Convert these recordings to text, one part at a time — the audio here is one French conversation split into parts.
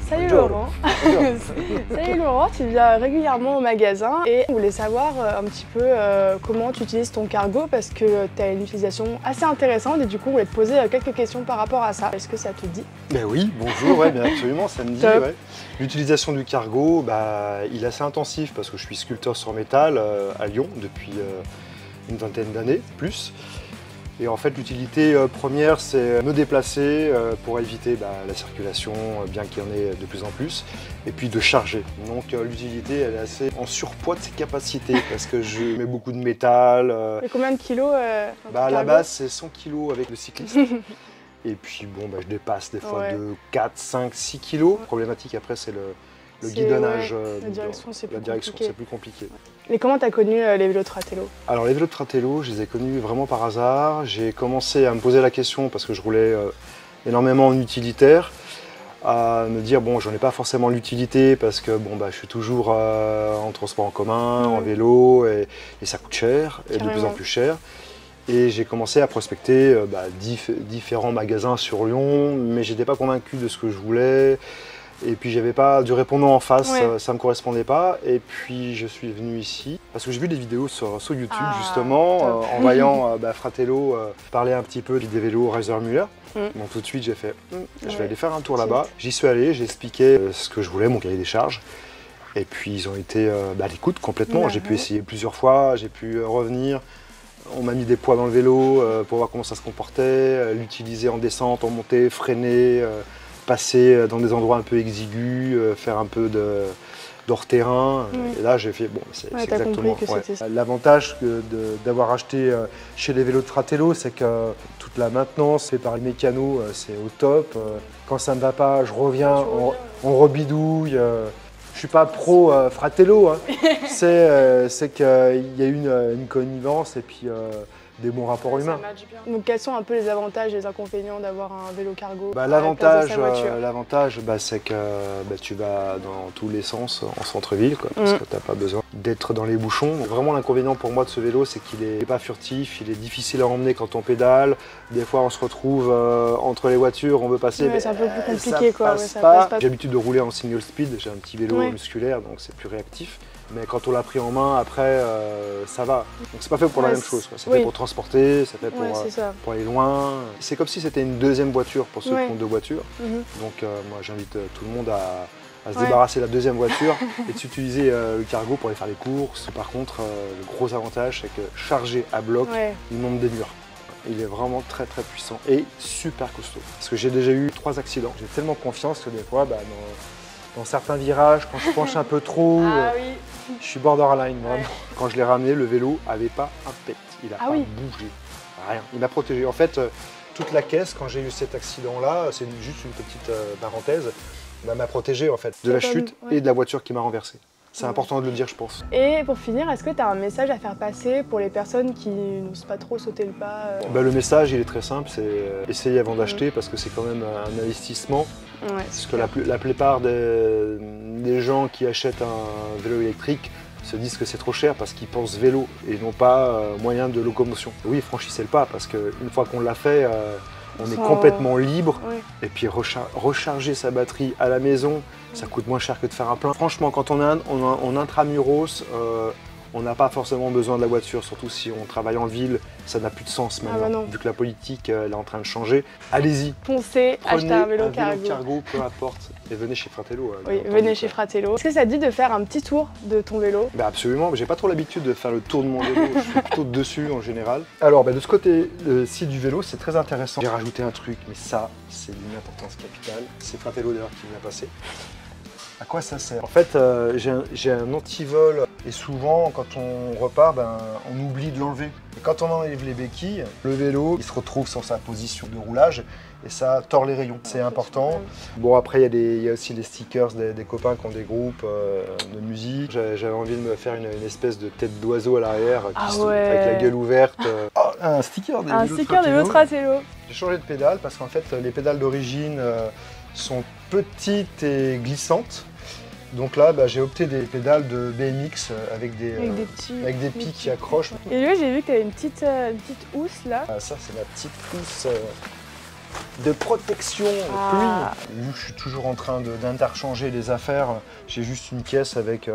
Salut Laurent. Salut Laurent, tu viens régulièrement au magasin et on voulait savoir un petit peu comment tu utilises ton cargo parce que tu as une utilisation assez intéressante et du coup on voulait te poser quelques questions par rapport à ça. Est-ce que ça te dit? Ben oui, bonjour, ouais, bien absolument, ça me dit. Ouais. L'utilisation du cargo, il est assez intensif parce que je suis sculpteur sur métal à Lyon depuis une vingtaine d'années, plus. Et en fait, l'utilité première, c'est me déplacer pour éviter la circulation, bien qu'il y en ait de plus en plus, et puis de charger. Donc l'utilité, elle est assez en surpoids de ses capacités, parce que je mets beaucoup de métal. Et combien de kilos à la base, c'est 100 kilos avec le cycliste. Et puis bon, je dépasse des fois de 4, 5, 6 kilos. La problématique après, c'est le guidonnage. Ouais, la direction, c'est plus compliqué. Et comment tu as connu les vélos de Fratello? Alors les vélos de Fratello, je les ai connus vraiment par hasard. J'ai commencé à me poser la question parce que je roulais énormément en utilitaire, à me dire bon, j'en ai pas forcément l'utilité parce que je suis toujours en transport en commun, en vélo et ça coûte cher et de plus en plus cher. Et j'ai commencé à prospecter différents magasins sur Lyon, mais j'étais pas convaincu de ce que je voulais. Et puis j'avais pas du répondant en face, ça me correspondait pas. Et puis je suis venu ici parce que j'ai vu des vidéos sur YouTube justement, en voyant Fratello parler un petit peu des vélos Reiser Müller. Donc tout de suite j'ai fait, je vais aller faire un tour là-bas. J'y suis allé, j'ai expliqué ce que je voulais, mon cahier des charges. Et puis ils ont été à l'écoute complètement. J'ai pu essayer plusieurs fois, j'ai pu revenir. On m'a mis des poids dans le vélo pour voir comment ça se comportait, l'utiliser en descente, en montée, freiner, passer dans des endroits un peu exigus, faire un peu d'hors-terrain. Et là, j'ai fait, c'est exactement ça. L'avantage d'avoir acheté chez les vélos de Fratello, c'est que toute la maintenance fait par le mécano, c'est au top. Quand ça ne va pas, je reviens, on rebidouille. Je suis pas pro Fratello, hein. C'est qu'il y a une connivence et puis des bons rapports humains. Donc quels sont un peu les avantages et les inconvénients d'avoir un vélo cargo? L'avantage, c'est que tu vas dans tous les sens en centre-ville, parce que tu n'as pas besoin d'être dans les bouchons. Donc, vraiment l'inconvénient pour moi de ce vélo, c'est qu'il n'est pas furtif, il est difficile à emmener quand on pédale. Des fois on se retrouve entre les voitures, on veut passer, mais c'est un peu plus compliqué, ça passe pas. J'ai l'habitude de rouler en single speed, j'ai un petit vélo musculaire, donc c'est plus réactif. Mais quand on l'a pris en main, après, ça va. Donc c'est pas fait pour la même chose. C'est fait pour transporter, c'est fait pour aller loin. C'est comme si c'était une deuxième voiture pour ceux qui ont deux voitures. Donc moi j'invite tout le monde à se débarrasser de la deuxième voiture et d'utiliser le cargo pour aller faire les courses. Par contre, le gros avantage, c'est que chargé à bloc, il monte des murs. Il est vraiment très très puissant et super costaud. Parce que j'ai déjà eu 3 accidents. J'ai tellement confiance que des fois, dans certains virages, quand je penche un peu trop, je suis borderline vraiment. Quand je l'ai ramené, le vélo n'avait pas un pet, il n'a pas bougé, rien. Il m'a protégé. En fait, toute la caisse, quand j'ai eu cet accident-là, c'est juste une petite parenthèse, m'a protégé en fait de la chute et de la voiture qui m'a renversé. C'est important de le dire, je pense. Et pour finir, est-ce que tu as un message à faire passer pour les personnes qui n'osent pas trop sauter le pas? Le message, il est très simple, c'est essayer avant d'acheter parce que c'est quand même un investissement. Parce que la plupart des gens qui achètent un vélo électrique se disent que c'est trop cher parce qu'ils pensent vélo et non pas moyen de locomotion. Oui, franchissez le pas parce qu'une fois qu'on l'a fait, on est complètement libre. Et puis recharger sa batterie à la maison, ça coûte moins cher que de faire un plein. Franchement, quand on est intramuros, on n'a pas forcément besoin de la voiture, surtout si on travaille en ville, ça n'a plus de sens maintenant, vu que la politique elle est en train de changer. Allez-y, foncez, achetez un vélo cargo, peu importe, et venez chez Fratello. Oui, venez chez Fratello. Est-ce que ça te dit de faire un petit tour de ton vélo? Absolument, mais j'ai pas trop l'habitude de faire le tour de mon vélo, je suis plutôt dessus en général. Alors de ce côté-ci du vélo, c'est très intéressant. J'ai rajouté un truc, mais ça, c'est d'une importance capitale. C'est Fratello d'ailleurs qui me l'a passé. À quoi ça sert? En fait, j'ai un antivol et souvent, quand on repart, on oublie de l'enlever. Et quand on enlève les béquilles, le vélo, il se retrouve sur sa position de roulage et ça tord les rayons. C'est important. Bon, après, il y a aussi les stickers des copains qui ont des groupes de musique. J'avais envie de me faire une espèce de tête d'oiseau à l'arrière avec la gueule ouverte. Un sticker des vélos de Fratello. J'ai changé de pédale parce qu'en fait, les pédales d'origine sont petites et glissantes. Donc là, j'ai opté des pédales de BMX avec des pics qui accrochent. Et lui, j'ai vu que tu avais une petite housse là. Ça, c'est ma petite housse de protection pluie. Vu que je suis toujours en train d'interchanger les affaires, j'ai juste une caisse avec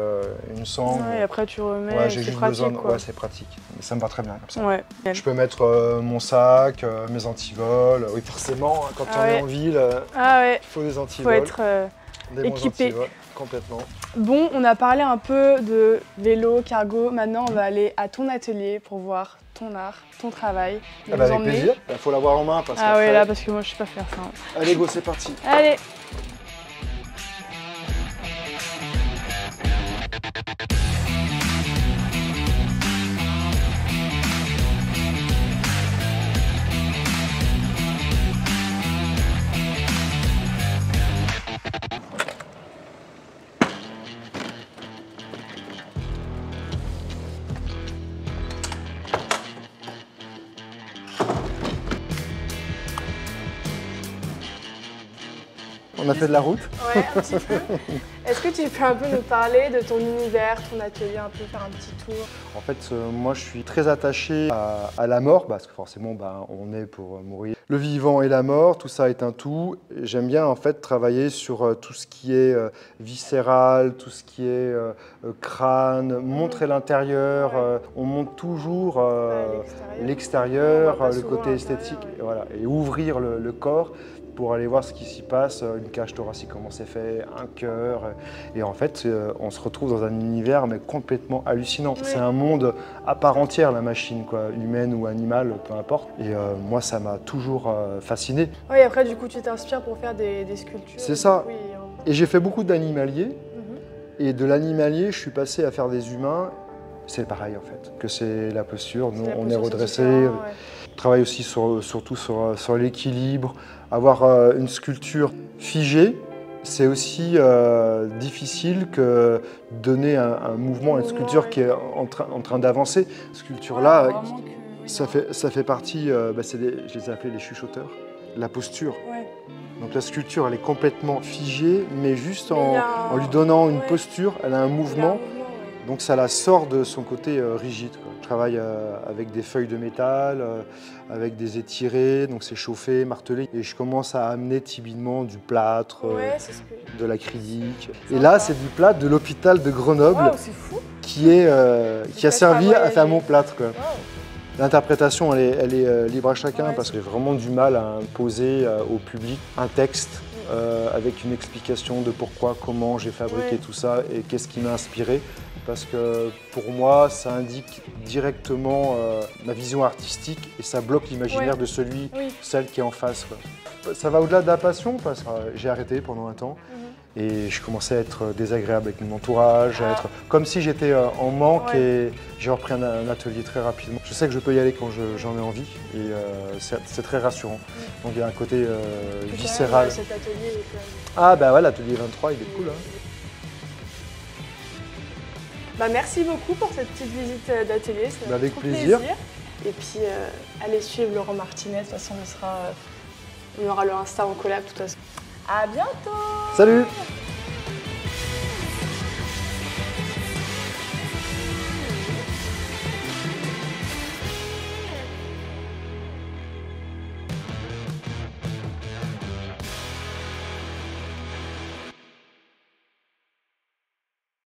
une sangle. Ouais, et après tu remets, ouais, c'est juste pratique. besoin, ouais, c'est pratique. Mais ça me va très bien comme ça. Ouais. Je peux mettre mon sac, mes antivols. Oui, forcément, hein, quand on est en ville, il faut des antivols. Il faut être des équipé. Antivols, complètement. Bon, on a parlé un peu de vélo, cargo. Maintenant, on va aller à ton atelier pour voir ton art, ton travail. Ah bah avec plaisir. Il faut l'avoir en main parce que. Ah ouais, là, parce que moi, je sais pas faire ça. Allez, go, c'est parti. Allez. On a fait de la route. Ouais, un petit peu. Est-ce que tu peux un peu nous parler de ton univers, ton atelier, un peu faire un petit tour? En fait, moi je suis très attaché à la mort, parce que forcément on est pour mourir. Le vivant et la mort, tout ça est un tout. J'aime bien en fait travailler sur tout ce qui est viscéral, tout ce qui est crâne, montrer l'intérieur. On montre toujours l'extérieur, le côté esthétique, voilà, et ouvrir le corps pour aller voir ce qui s'y passe, une cage thoracique, comment c'est fait, un cœur. Et en fait, on se retrouve dans un univers mais complètement hallucinant. Oui. C'est un monde à part entière, la machine, quoi, humaine ou animale, peu importe. Et moi, ça m'a toujours fasciné. Oui, après, du coup, tu t'inspires pour faire des sculptures. C'est ça. Oui, et j'ai fait beaucoup d'animalier. Et de l'animalier, je suis passé à faire des humains. C'est pareil, en fait, que c'est la posture. Nous, on est redressé. Je travaille aussi surtout sur l'équilibre. Avoir une sculpture figée, c'est aussi difficile que donner un mouvement à une sculpture qui est en train d'avancer. Sculpture-là, ça fait partie, je les ai appelés les chuchoteurs, la posture. Ouais. Donc la sculpture, elle est complètement figée, mais juste en lui donnant une posture, elle a un mouvement. Donc ça la sort de son côté rigide, quoi. Je travaille avec des feuilles de métal, avec des étirés, donc c'est chauffé, martelé. Et je commence à amener timidement du plâtre, de l'acrylique. Et là, c'est du plâtre de l'hôpital de Grenoble qui a servi à faire mon plâtre, quoi. Wow. L'interprétation, elle est libre à chacun parce que j'ai vraiment du mal à imposer au public un texte avec une explication de pourquoi, comment j'ai fabriqué tout ça et qu'est-ce qui m'a inspiré. Parce que pour moi, ça indique directement ma vision artistique et ça bloque l'imaginaire de celle qui est en face, quoi. Ça va au-delà de la passion parce que j'ai arrêté pendant un temps et je commençais à être désagréable avec mon entourage, à être comme si j'étais en manque et j'ai repris un atelier très rapidement. Je sais que je peux y aller quand j'en ai envie et c'est très rassurant. Donc il y a un côté viscéral. Cet atelier est quand même... Ah bah ouais, l'atelier 23, il est cool, hein. Bah, merci beaucoup pour cette petite visite d'atelier, ça m'a avec trop plaisir. Et puis allez suivre Laurent Martinez, de toute façon on aura le Insta en collab de toute façon. À bientôt. Salut.